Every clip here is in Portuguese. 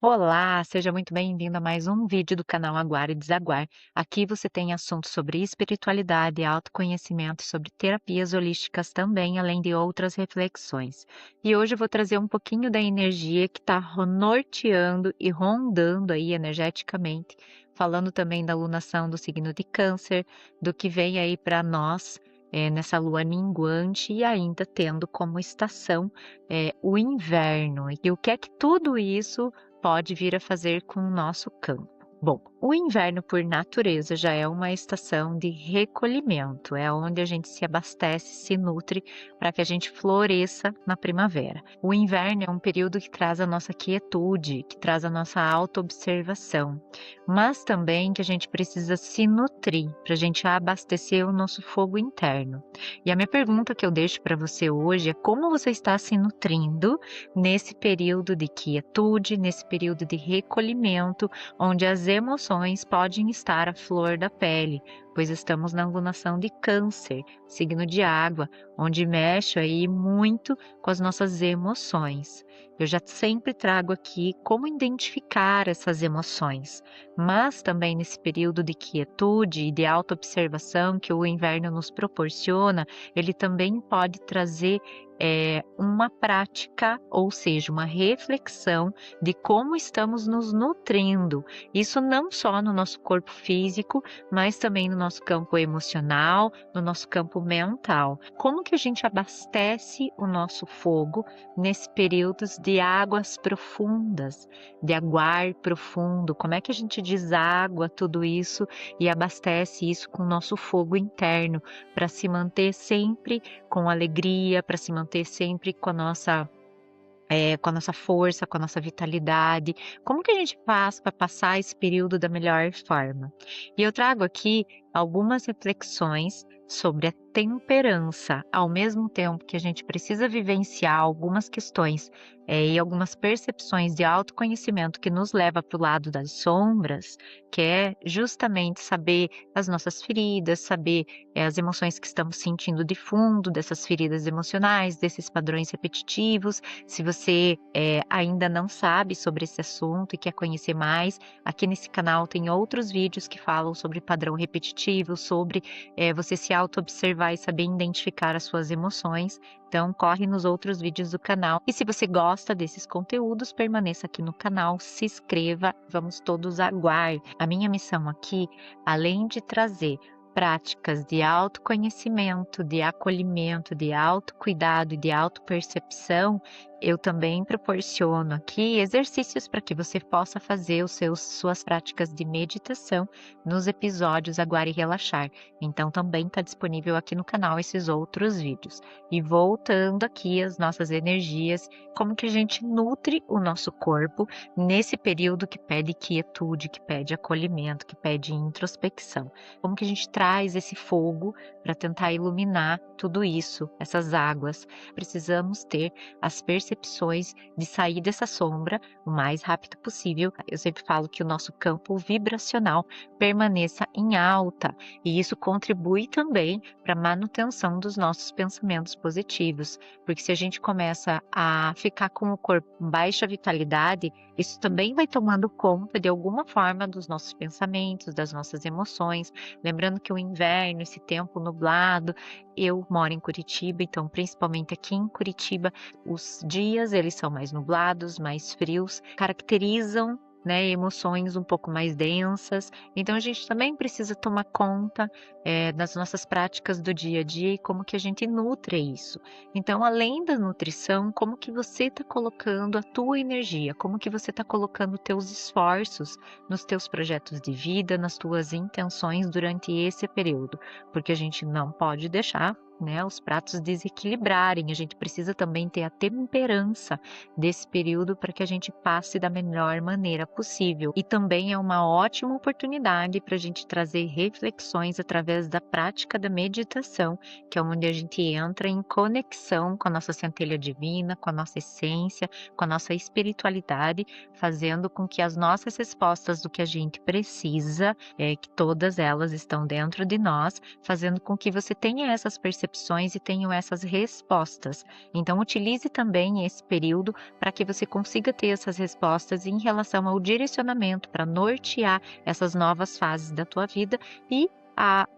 Olá, seja muito bem-vindo a mais um vídeo do canal Aguar e Desaguar. Aqui você tem assuntos sobre espiritualidade, autoconhecimento e sobre terapias holísticas também, além de outras reflexões. E hoje eu vou trazer um pouquinho da energia que está norteando e rondando aí energeticamente, falando também da alunação do signo de Câncer, do que vem aí para nós. Nessa lua minguante e ainda tendo como estação o inverno. E o que é que tudo isso pode vir a fazer com o nosso campo. Bom, o inverno, por natureza, já é uma estação de recolhimento, é onde a gente se abastece, se nutre para que a gente floresça na primavera. O inverno é um período que traz a nossa quietude, que traz a nossa autoobservação, mas também que a gente precisa se nutrir para a gente abastecer o nosso fogo interno. E a minha pergunta que eu deixo para você hoje é como você está se nutrindo nesse período de quietude, nesse período de recolhimento, onde as emoções podem estar à flor da pele, pois estamos na lunação de Câncer, signo de água, onde mexe aí muito com as nossas emoções. Eu já sempre trago aqui como identificar essas emoções, mas também nesse período de quietude e de autoobservação que o inverno nos proporciona, ele também pode trazer uma prática, ou seja, uma reflexão de como estamos nos nutrindo. Isso não só no nosso corpo físico, mas também no nosso campo emocional, no nosso campo mental. Como que a gente abastece o nosso fogo nesse períodos de águas profundas, de aguar profundo? Como é que a gente deságua tudo isso e abastece isso com o nosso fogo interno para se manter sempre com alegria, para se manter sempre com a nossa força, com a nossa vitalidade. Como que a gente faz para passar esse período da melhor forma? E eu trago aqui algumas reflexões sobre a temperança, ao mesmo tempo que a gente precisa vivenciar algumas questões e algumas percepções de autoconhecimento que nos leva para o lado das sombras, que é justamente saber as nossas feridas, saber as emoções que estamos sentindo de fundo dessas feridas emocionais, desses padrões repetitivos. Se você ainda não sabe sobre esse assunto e quer conhecer mais, aqui nesse canal tem outros vídeos que falam sobre padrão repetitivo, sobre você se auto-observar e saber identificar as suas emoções. Então, corre nos outros vídeos do canal. E se você gosta desses conteúdos, permaneça aqui no canal, se inscreva, vamos todos aguardar. A minha missão aqui, além de trazer práticas de autoconhecimento, de acolhimento, de autocuidado e de autopercepção, eu também proporciono aqui exercícios para que você possa fazer suas práticas de meditação nos episódios Aguar e Relaxar. Então também está disponível aqui no canal esses outros vídeos. E voltando aqui às nossas energias, como que a gente nutre o nosso corpo nesse período que pede quietude, que pede acolhimento, que pede introspecção. Como que a gente traz esse fogo para tentar iluminar tudo isso, essas águas. Precisamos ter as percepções de sair dessa sombra o mais rápido possível. Eu sempre falo que o nosso campo vibracional permaneça em alta e isso contribui também para a manutenção dos nossos pensamentos positivos, porque se a gente começa a ficar com o corpo com baixa vitalidade, isso também vai tomando conta de alguma forma dos nossos pensamentos, das nossas emoções. Lembrando que o inverno, esse tempo nublado, eu moro em Curitiba, então principalmente aqui em Curitiba, os dias eles são mais nublados, mais frios, caracterizam emoções um pouco mais densas. Então a gente também precisa tomar conta das nossas práticas do dia a dia e como que a gente nutre isso. Então, além da nutrição, como que você está colocando a tua energia, como que você está colocando teus esforços nos teus projetos de vida, nas tuas intenções durante esse período, porque a gente não pode deixar os pratos desequilibrarem. A gente precisa também ter a temperança desse período para que a gente passe da melhor maneira possível. E também é uma ótima oportunidade para a gente trazer reflexões através da prática da meditação, que é onde a gente entra em conexão com a nossa centelha divina, com a nossa essência, com a nossa espiritualidade, fazendo com que as nossas respostas do que a gente precisa, que todas elas estão dentro de nós, fazendo com que você tenha essas percepções percepções e tenham essas respostas. Então, utilize também esse período para que você consiga ter essas respostas em relação ao direcionamento para nortear essas novas fases da tua vida e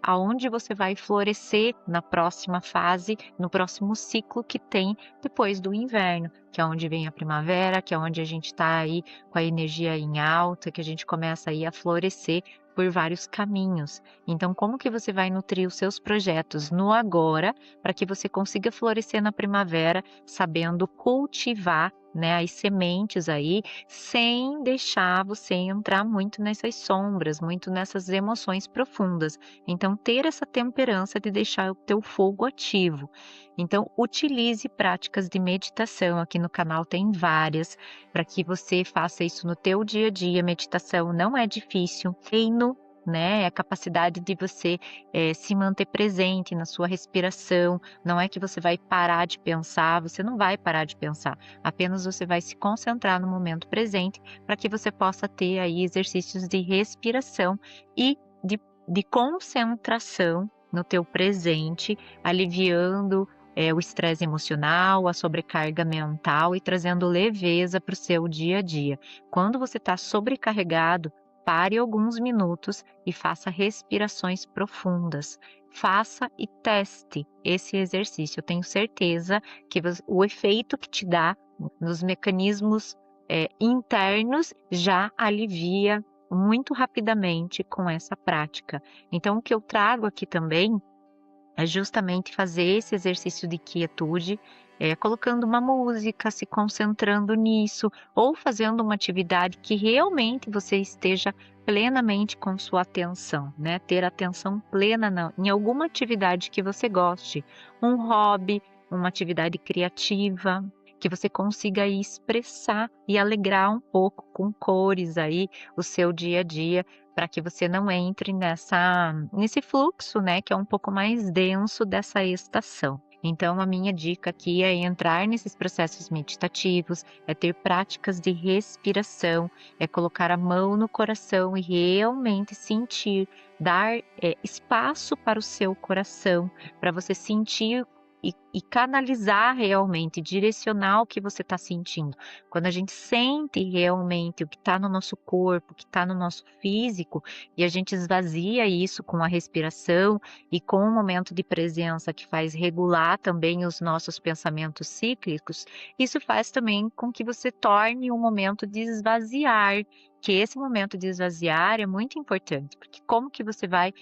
aonde você vai florescer na próxima fase, no próximo ciclo que tem depois do inverno, que é onde vem a primavera, que é onde a gente está aí com a energia em alta, que a gente começa aí a florescer por vários caminhos. Então, como que você vai nutrir os seus projetos no agora, para que você consiga florescer na primavera, sabendo cultivar, né, as sementes aí, sem deixar você entrar muito nessas sombras, muito nessas emoções profundas. Então, ter essa temperança de deixar o teu fogo ativo. Então, utilize práticas de meditação, aqui no canal tem várias, para que você faça isso no teu dia a dia. Meditação não é difícil, treino, né, é a capacidade de você se manter presente na sua respiração. Não é que você vai parar de pensar, você não vai parar de pensar, apenas você vai se concentrar no momento presente para que você possa ter aí exercícios de respiração e de concentração no teu presente, aliviando o estresse emocional, a sobrecarga mental e trazendo leveza para o seu dia a dia. Quando você está sobrecarregado, pare alguns minutos e faça respirações profundas. Faça e teste esse exercício. Eu tenho certeza que o efeito que te dá nos mecanismos internos já alivia muito rapidamente com essa prática. Então, o que eu trago aqui também é justamente fazer esse exercício de quietude, colocando uma música, se concentrando nisso, ou fazendo uma atividade que realmente você esteja plenamente com sua atenção, né? Ter atenção plena em alguma atividade que você goste, um hobby, uma atividade criativa, que você consiga aí expressar e alegrar um pouco com cores aí o seu dia a dia, para que você não entre nesse fluxo, né, que é um pouco mais denso dessa estação. Então, a minha dica aqui é entrar nesses processos meditativos, é ter práticas de respiração, é colocar a mão no coração e realmente sentir, dar espaço para o seu coração, para você sentir e canalizar realmente, direcionar o que você está sentindo. Quando a gente sente realmente o que está no nosso corpo, o que está no nosso físico, e a gente esvazia isso com a respiração e com o momento de presença que faz regular também os nossos pensamentos cíclicos, isso faz também com que você torne um momento de esvaziar, que esse momento de esvaziar é muito importante, porque como que você vai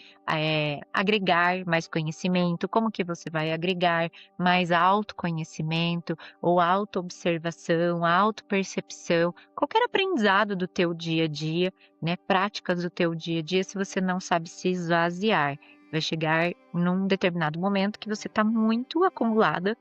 agregar mais conhecimento, como que você vai agregar mais autoconhecimento ou autoobservação, autopercepção, qualquer aprendizado do teu dia a dia, né, práticas do teu dia a dia, se você não sabe se esvaziar. Vai chegar num determinado momento que você está muito acumulada,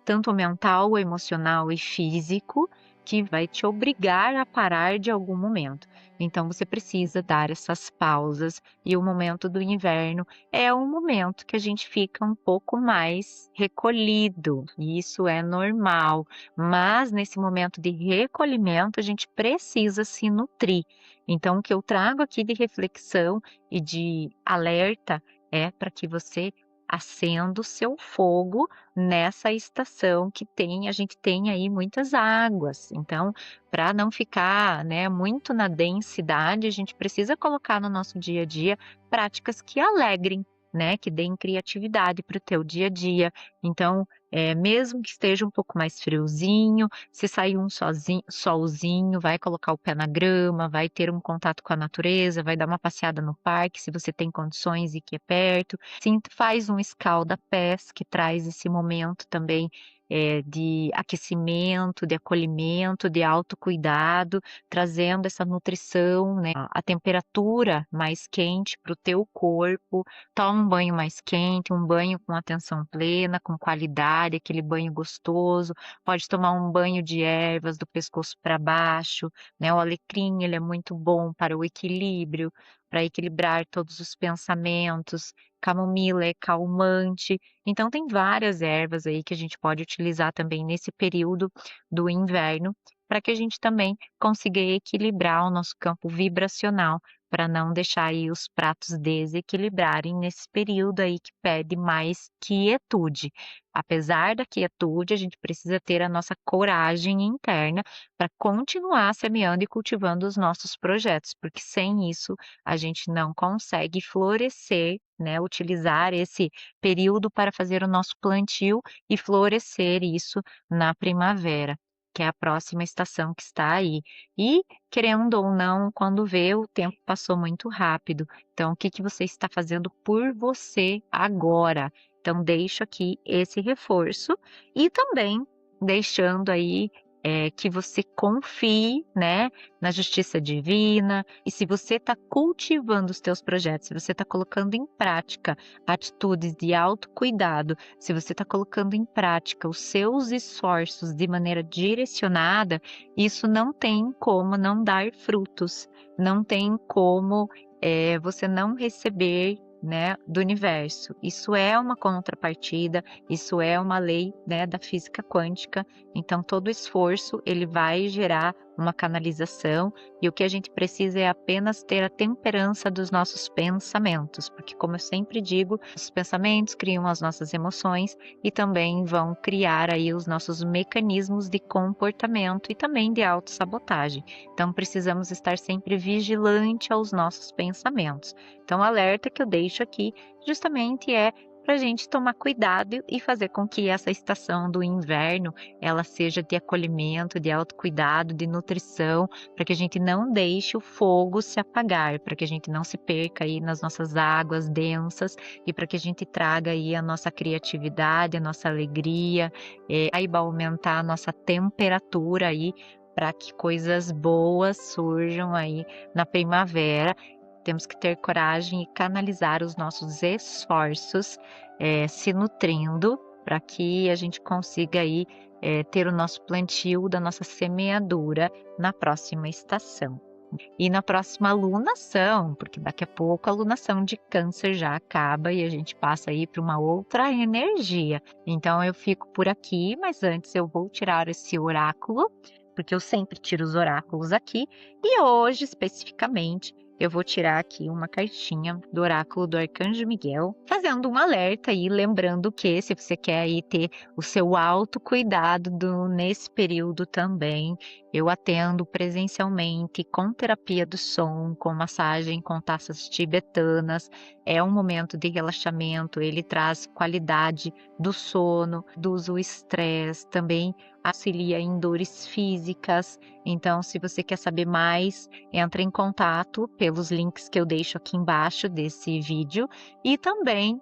tanto mental, emocional e físico, que vai te obrigar a parar de algum momento. Então você precisa dar essas pausas e o momento do inverno é um momento que a gente fica um pouco mais recolhido, e isso é normal, mas nesse momento de recolhimento a gente precisa se nutrir. Então o que eu trago aqui de reflexão e de alerta é para que você acenda o seu fogo nessa estação que a gente tem aí muitas águas. Então, para não ficar, né, muito na densidade, a gente precisa colocar no nosso dia a dia práticas que alegrem, né, que deem criatividade para o teu dia a dia. Então, mesmo que esteja um pouco mais friozinho, se sair um solzinho, vai colocar o pé na grama, vai ter um contato com a natureza, vai dar uma passeada no parque, se você tem condições e que é perto. Sim, faz um escalda-pés, que traz esse momento também de aquecimento, de acolhimento, de autocuidado, trazendo essa nutrição, né, a temperatura mais quente para o teu corpo. Toma um banho mais quente, um banho com atenção plena, com qualidade, aquele banho gostoso. Pode tomar um banho de ervas do pescoço para baixo, né? O alecrim, ele é muito bom para o equilíbrio, para equilibrar todos os pensamentos. Camomila é calmante. Então tem várias ervas aí que a gente pode utilizar também nesse período do inverno, para que a gente também consiga equilibrar o nosso campo vibracional, para não deixar aí os pratos desequilibrarem nesse período aí que pede mais quietude. Apesar da quietude, a gente precisa ter a nossa coragem interna para continuar semeando e cultivando os nossos projetos, porque sem isso a gente não consegue florescer, né, utilizar esse período para fazer o nosso plantio e florescer isso na primavera, que é a próxima estação que está aí. E, querendo ou não, quando vê, o tempo passou muito rápido. Então, o que que você está fazendo por você agora? Então, deixo aqui esse reforço e também deixando aí que você confie, né, na justiça divina. E se você está cultivando os teus projetos, se você está colocando em prática atitudes de autocuidado, se você está colocando em prática os seus esforços de maneira direcionada, isso não tem como não dar frutos, não tem como você não receber, né, do universo. Isso é uma contrapartida, isso é uma lei, né, da física quântica. Então, todo esforço ele vai gerar uma canalização e o que a gente precisa é apenas ter a temperança dos nossos pensamentos, porque como eu sempre digo, os pensamentos criam as nossas emoções e também vão criar aí os nossos mecanismos de comportamento e também de autossabotagem. Então precisamos estar sempre vigilante aos nossos pensamentos. Então o alerta que eu deixo aqui justamente é para a gente tomar cuidado e fazer com que essa estação do inverno ela seja de acolhimento, de autocuidado, de nutrição, para que a gente não deixe o fogo se apagar, para que a gente não se perca aí nas nossas águas densas e para que a gente traga aí a nossa criatividade, a nossa alegria, aí vai aumentar a nossa temperatura aí para que coisas boas surjam aí na primavera. Temos que ter coragem e canalizar os nossos esforços, se nutrindo, para que a gente consiga aí, ter o nosso plantio da nossa semeadura na próxima estação. E na próxima lunação, porque daqui a pouco a lunação de Câncer já acaba e a gente passa aí para uma outra energia. Então eu fico por aqui, mas antes eu vou tirar esse oráculo, porque eu sempre tiro os oráculos aqui, e hoje especificamente eu vou tirar aqui uma cartinha do oráculo do Arcanjo Miguel, fazendo um alerta e lembrando que se você quer aí ter o seu autocuidado nesse período também, eu atendo presencialmente com terapia do som, com massagem com taças tibetanas. É um momento de relaxamento, ele traz qualidade do sono, reduz o estresse, também auxilia em dores físicas. Então, se você quer saber mais, entra em contato pelos links que eu deixo aqui embaixo desse vídeo. E também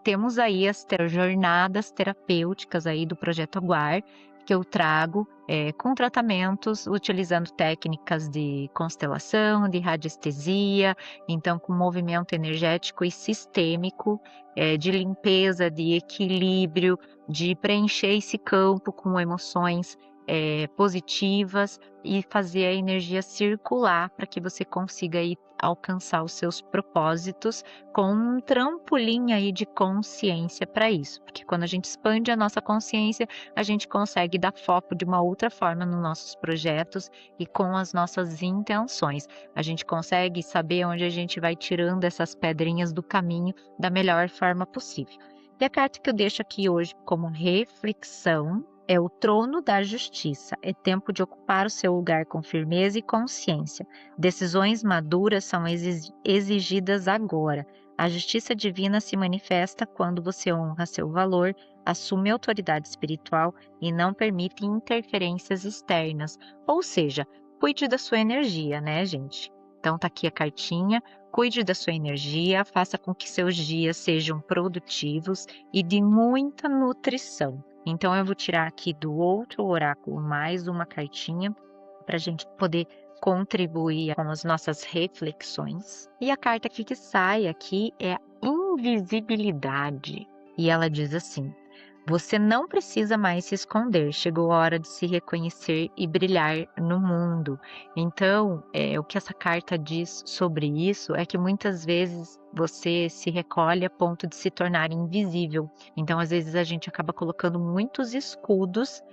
temos aí as jornadas terapêuticas aí do Projeto Aguar, que eu trago com tratamentos utilizando técnicas de constelação, de radiestesia, então com movimento energético e sistêmico, de limpeza, de equilíbrio, de preencher esse campo com emoções positivas e fazer a energia circular para que você consiga aí alcançar os seus propósitos com um trampolim aí de consciência para isso, porque quando a gente expande a nossa consciência, a gente consegue dar foco de uma outra forma nos nossos projetos e com as nossas intenções. A gente consegue saber onde a gente vai tirando essas pedrinhas do caminho da melhor forma possível. E a carta que eu deixo aqui hoje como reflexão é o trono da justiça. É tempo de ocupar o seu lugar com firmeza e consciência. Decisões maduras são exigidas agora. A justiça divina se manifesta quando você honra seu valor, assume autoridade espiritual e não permite interferências externas. Ou seja, cuide da sua energia, né, gente? Então tá aqui a cartinha. Cuide da sua energia, faça com que seus dias sejam produtivos e de muita nutrição. Então eu vou tirar aqui do outro oráculo mais uma cartinha para a gente poder contribuir com as nossas reflexões. E a carta que sai aqui é a invisibilidade. E ela diz assim: você não precisa mais se esconder, chegou a hora de se reconhecer e brilhar no mundo. Então, o que essa carta diz sobre isso é que muitas vezes você se recolhe a ponto de se tornar invisível. Então, às vezes a gente acaba colocando muitos escudos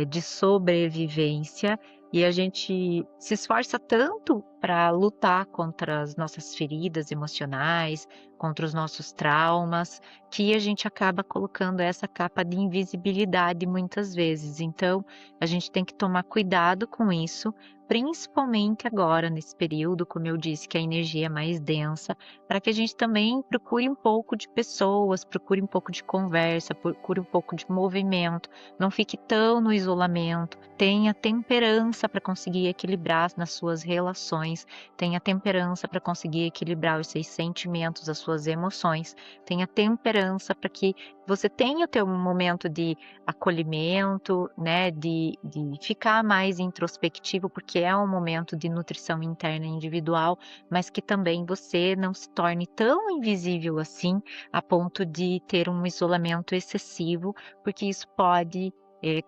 de sobrevivência e a gente se esforça tanto para lutar contra as nossas feridas emocionais, contra os nossos traumas, que a gente acaba colocando essa capa de invisibilidade muitas vezes. Então, a gente tem que tomar cuidado com isso, principalmente agora nesse período, como eu disse, que a energia é mais densa, para que a gente também procure um pouco de pessoas, procure um pouco de conversa, procure um pouco de movimento, não fique tão no isolamento, tenha temperança para conseguir equilibrar nas suas relações, tenha temperança para conseguir equilibrar os seus sentimentos, as suas emoções, tenha temperança para que você tenha o teu momento de acolhimento, né, de ficar mais introspectivo, porque é um momento de nutrição interna individual, mas que também você não se torne tão invisível assim, a ponto de ter um isolamento excessivo, porque isso pode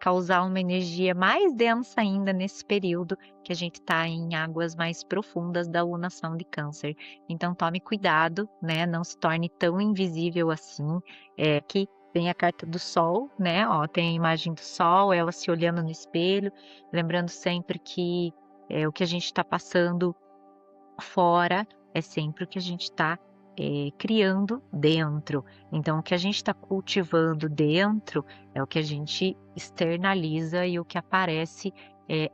causar uma energia mais densa ainda nesse período que a gente está em águas mais profundas da lunação de Câncer. Então tome cuidado, né? Não se torne tão invisível assim. Que tem a carta do Sol, né? Ó, tem a imagem do Sol, ela se olhando no espelho, lembrando sempre que o que a gente está passando fora é sempre o que a gente está criando dentro. Então, o que a gente está cultivando dentro é o que a gente externaliza e o que aparece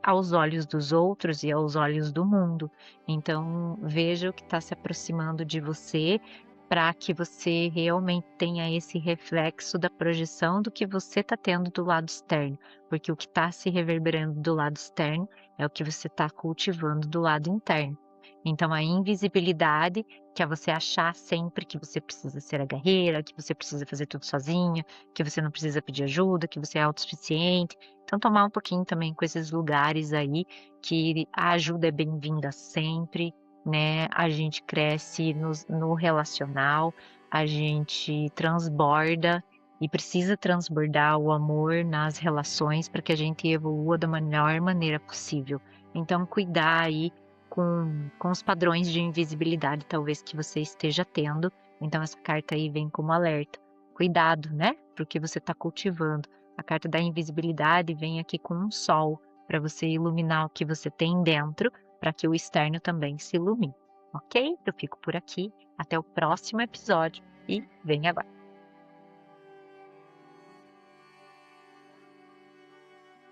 aos olhos dos outros e aos olhos do mundo. Então, veja o que está se aproximando de você para que você realmente tenha esse reflexo da projeção do que você está tendo do lado externo, porque o que está se reverberando do lado externo é o que você está cultivando do lado interno. Então, a invisibilidade, que é você achar sempre que você precisa ser a guerreira, que você precisa fazer tudo sozinha, que você não precisa pedir ajuda, que você é autossuficiente. Então, tomar um pouquinho também com esses lugares aí, que a ajuda é bem-vinda sempre, né? A gente cresce no relacional, a gente transborda e precisa transbordar o amor nas relações para que a gente evolua da melhor maneira possível. Então, cuidar aí com os padrões de invisibilidade, talvez, que você esteja tendo. Então, essa carta aí vem como alerta. Cuidado, né? Porque você está cultivando. A carta da invisibilidade vem aqui com um sol, para você iluminar o que você tem dentro, para que o externo também se ilumine. Ok? Eu fico por aqui. Até o próximo episódio e venha agora.